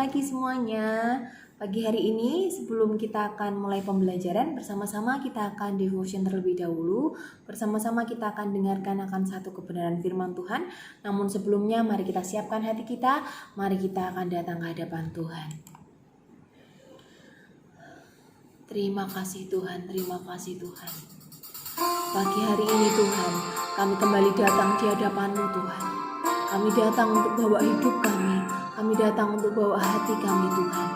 pagi semuanya. Pagi hari ini sebelum kita akan mulai pembelajaran, bersama-sama kita akan devotion terlebih dahulu. Bersama-sama kita akan dengarkan akan satu kebenaran firman Tuhan. Namun sebelumnya mari kita siapkan hati kita, mari kita akan datang ke hadapan Tuhan. Terima kasih Tuhan, terima kasih Tuhan. Pagi hari ini Tuhan, kami kembali datang di hadapan-Mu Tuhan. Kami datang untuk bawa hidup kami datang untuk bawa hati kami Tuhan.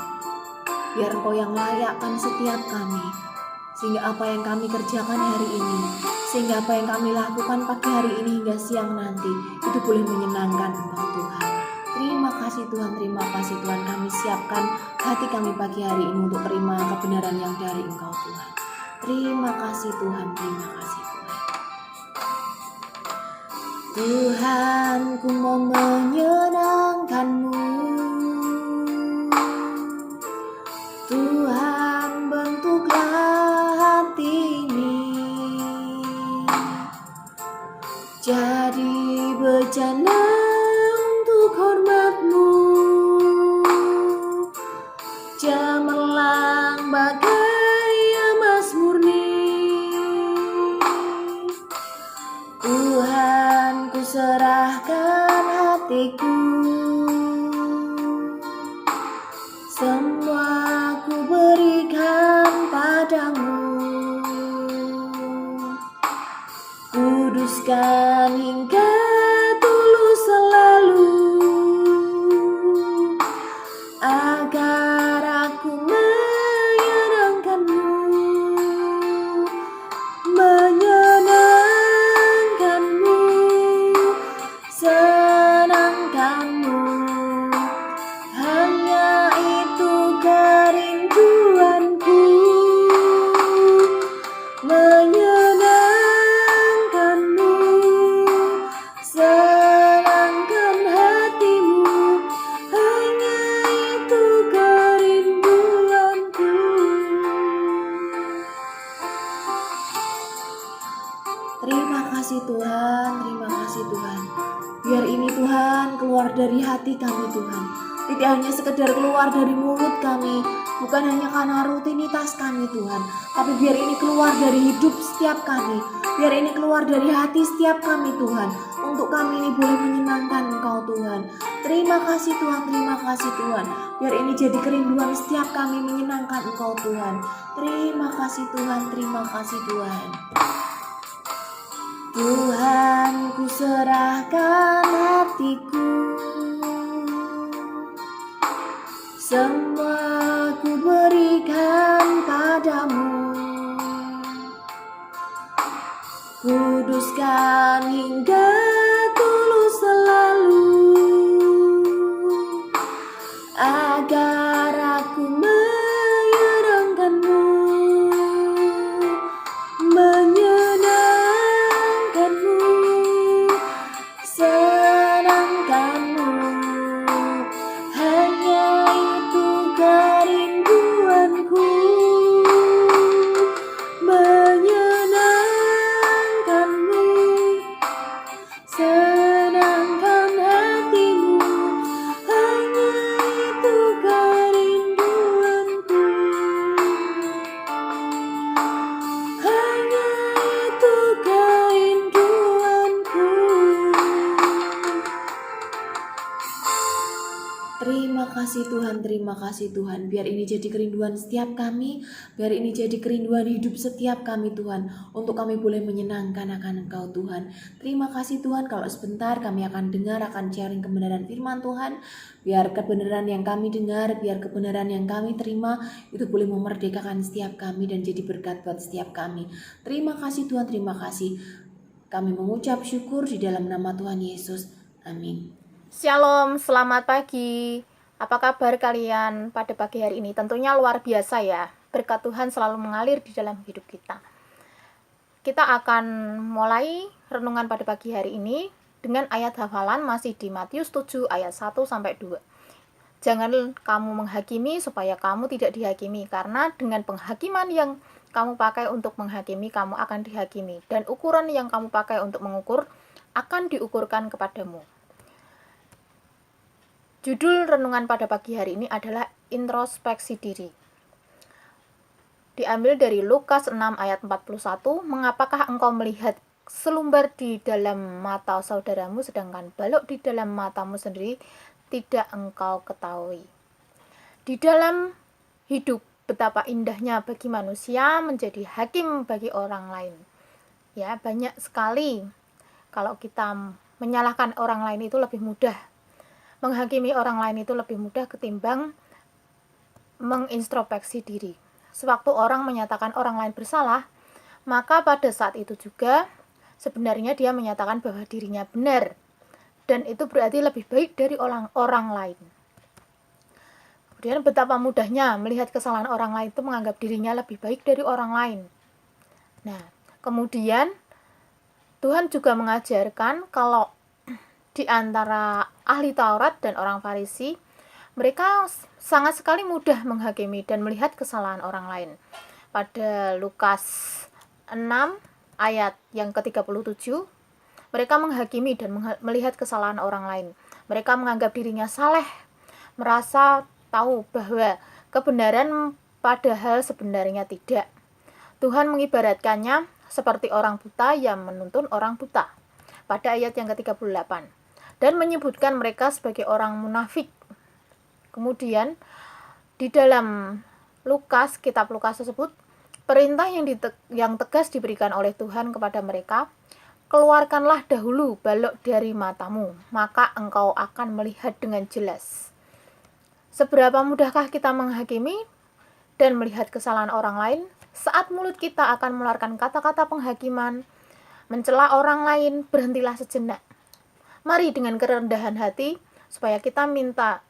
Biar Engkau yang layakkan setiap kami, sehingga apa yang kami kerjakan hari ini, sehingga apa yang kami lakukan pagi hari ini hingga siang nanti, itu boleh menyenangkan Engkau Tuhan. Terima kasih Tuhan, terima kasih Tuhan. Kami siapkan hati kami pagi hari ini untuk terima kebenaran yang dari Engkau Tuhan. Terima kasih Tuhan, terima kasih Tuhan. Tuhan, ku mau menyenangkan-Mu. Tuhan, bentuklah hati ini jadi bejana untuk hormat-Mu, cemerlang bagai emas murni. Tuhan, ku serahkan hatiku, semua ku berikan padamu. Kuduskan hingga tulus selalu, agar aku menyenangkan-Mu, menyenangkan-Mu, senangkan-Mu. Hanya itu kerinduanku, menyenangkan-Mu, senangkan hati-Mu. Hanya itu kerinduanku. Terima kasih Tuhan, terima kasih Tuhan. Biar ini Tuhan keluar dari hati kami Tuhan. Tidak hanya sekedar keluar dari mulut kami, bukan hanya karena rutinitas kami Tuhan, tapi biar ini keluar dari hidup setiap kami, biar ini keluar dari hati setiap kami Tuhan, untuk kami ini boleh menyenangkan Engkau Tuhan. Terima kasih Tuhan, terima kasih Tuhan. Biar ini jadi kerinduan setiap kami menyenangkan Engkau Tuhan. Terima kasih Tuhan, terima kasih Tuhan. Tuhan, ku serahkan hatiku, semua ku berikan padamu. Kuduskan hingga tulus selalu, agar aku menyenangkan-Mu, menyenangkan-Mu, senangkan-Mu. Hanya itu kerinduanku, menyenangkan-Mu, senangkan hati-Mu. Hanya itu kerinduanku, hanya itu kerinduanku. Terima kasih Tuhan, terima kasih Tuhan. Biar ini jadi kerinduan setiap kami, biar ini jadi kerinduan hidup setiap kami Tuhan, untuk kami boleh menyenangkan akan Engkau Tuhan. Terima kasih Tuhan, kalau sebentar kami akan dengar, akan sharing kebenaran firman Tuhan. Biar kebenaran yang kami dengar, biar kebenaran yang kami terima, itu boleh memerdekakan setiap kami dan jadi berkat buat setiap kami. Terima kasih Tuhan, terima kasih. Kami mengucap syukur di dalam nama Tuhan Yesus. Amin. Shalom, selamat pagi. Apa kabar kalian pada pagi hari ini? Tentunya luar biasa ya. Berkat Tuhan selalu mengalir di dalam hidup kita. Kita akan mulai renungan pada pagi hari ini dengan ayat hafalan masih di Matius 7 ayat 1-2. Jangan kamu menghakimi supaya kamu tidak dihakimi, karena dengan penghakiman yang kamu pakai untuk menghakimi, kamu akan dihakimi, dan ukuran yang kamu pakai untuk mengukur akan diukurkan kepadamu. Judul renungan pada pagi hari ini adalah introspeksi diri. Diambil dari Lukas 6 ayat 41, mengapakah engkau melihat selumbar di dalam mata saudaramu sedangkan balok di dalam matamu sendiri tidak engkau ketahui. Di dalam hidup, betapa indahnya bagi manusia menjadi hakim bagi orang lain. Ya, banyak sekali kalau kita menyalahkan orang lain itu lebih mudah. Menghakimi orang lain itu lebih mudah ketimbang mengintrospeksi diri. Sewaktu orang menyatakan orang lain bersalah, maka pada saat itu juga sebenarnya dia menyatakan bahwa dirinya benar. Dan itu berarti lebih baik dari orang lain. Kemudian betapa mudahnya melihat kesalahan orang lain itu menganggap dirinya lebih baik dari orang lain. Nah, kemudian Tuhan juga mengajarkan kalau di antara ahli Taurat dan orang Farisi, mereka sangat sekali mudah menghakimi dan melihat kesalahan orang lain. Pada Lukas 6 ayat yang ke-37, mereka menghakimi dan melihat kesalahan orang lain. Mereka menganggap dirinya saleh, merasa tahu bahwa kebenaran padahal sebenarnya tidak. Tuhan mengibaratkannya seperti orang buta yang menuntun orang buta pada ayat yang ke-38 dan menyebutkan mereka sebagai orang munafik. Kemudian di dalam kitab Lukas tersebut, perintah yang tegas diberikan oleh Tuhan kepada mereka, keluarkanlah dahulu balok dari matamu, maka engkau akan melihat dengan jelas. Seberapa mudahkah kita menghakimi dan melihat kesalahan orang lain saat mulut kita akan mengeluarkan kata-kata penghakiman, mencela orang lain? Berhentilah sejenak. Mari dengan kerendahan hati supaya kita minta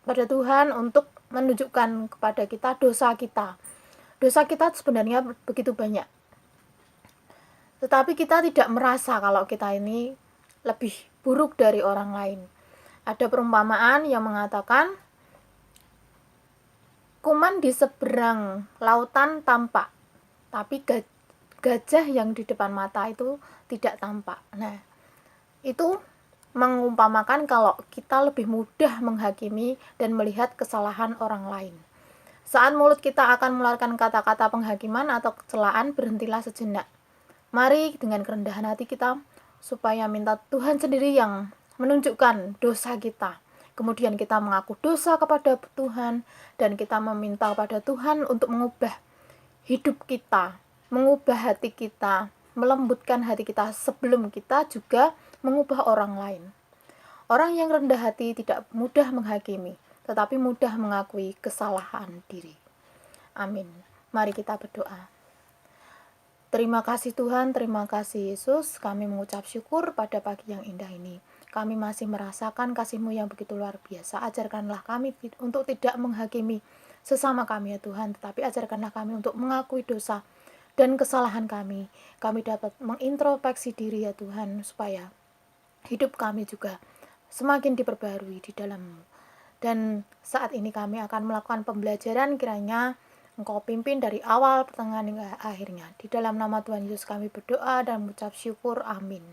pada Tuhan untuk menunjukkan kepada kita dosa kita. Dosa kita sebenarnya begitu banyak. Tetapi kita tidak merasa kalau kita ini lebih buruk dari orang lain. Ada perumpamaan yang mengatakan, kuman di seberang lautan tampak, tapi gajah yang di depan mata itu tidak tampak. Nah, itu mengumpamakan kalau kita lebih mudah menghakimi dan melihat kesalahan orang lain. Saat mulut kita akan mengeluarkan kata-kata penghakiman atau celaan, berhentilah sejenak. Mari dengan kerendahan hati kita supaya minta Tuhan sendiri yang menunjukkan dosa kita. Kemudian kita mengaku dosa kepada Tuhan dan kita meminta kepada Tuhan untuk mengubah hidup kita, mengubah hati kita, melembutkan hati kita sebelum kita juga mengubah orang lain. Orang yang rendah hati tidak mudah menghakimi, tetapi mudah mengakui kesalahan diri. Amin. Mari kita berdoa. Terima kasih Tuhan, terima kasih Yesus. Kami mengucap syukur pada pagi yang indah ini. Kami masih merasakan kasih-Mu yang begitu luar biasa. Ajarkanlah kami untuk tidak menghakimi sesama kami ya Tuhan, tetapi ajarkanlah kami untuk mengakui dosa dan kesalahan kami. Kami dapat mengintrospeksi diri ya Tuhan, supaya hidup kami juga semakin diperbarui di dalam-Mu. Dan saat ini kami akan melakukan pembelajaran, kiranya Engkau pimpin dari awal, pertengahan hingga akhirnya. Di dalam nama Tuhan Yesus kami berdoa dan mengucap syukur. Amin.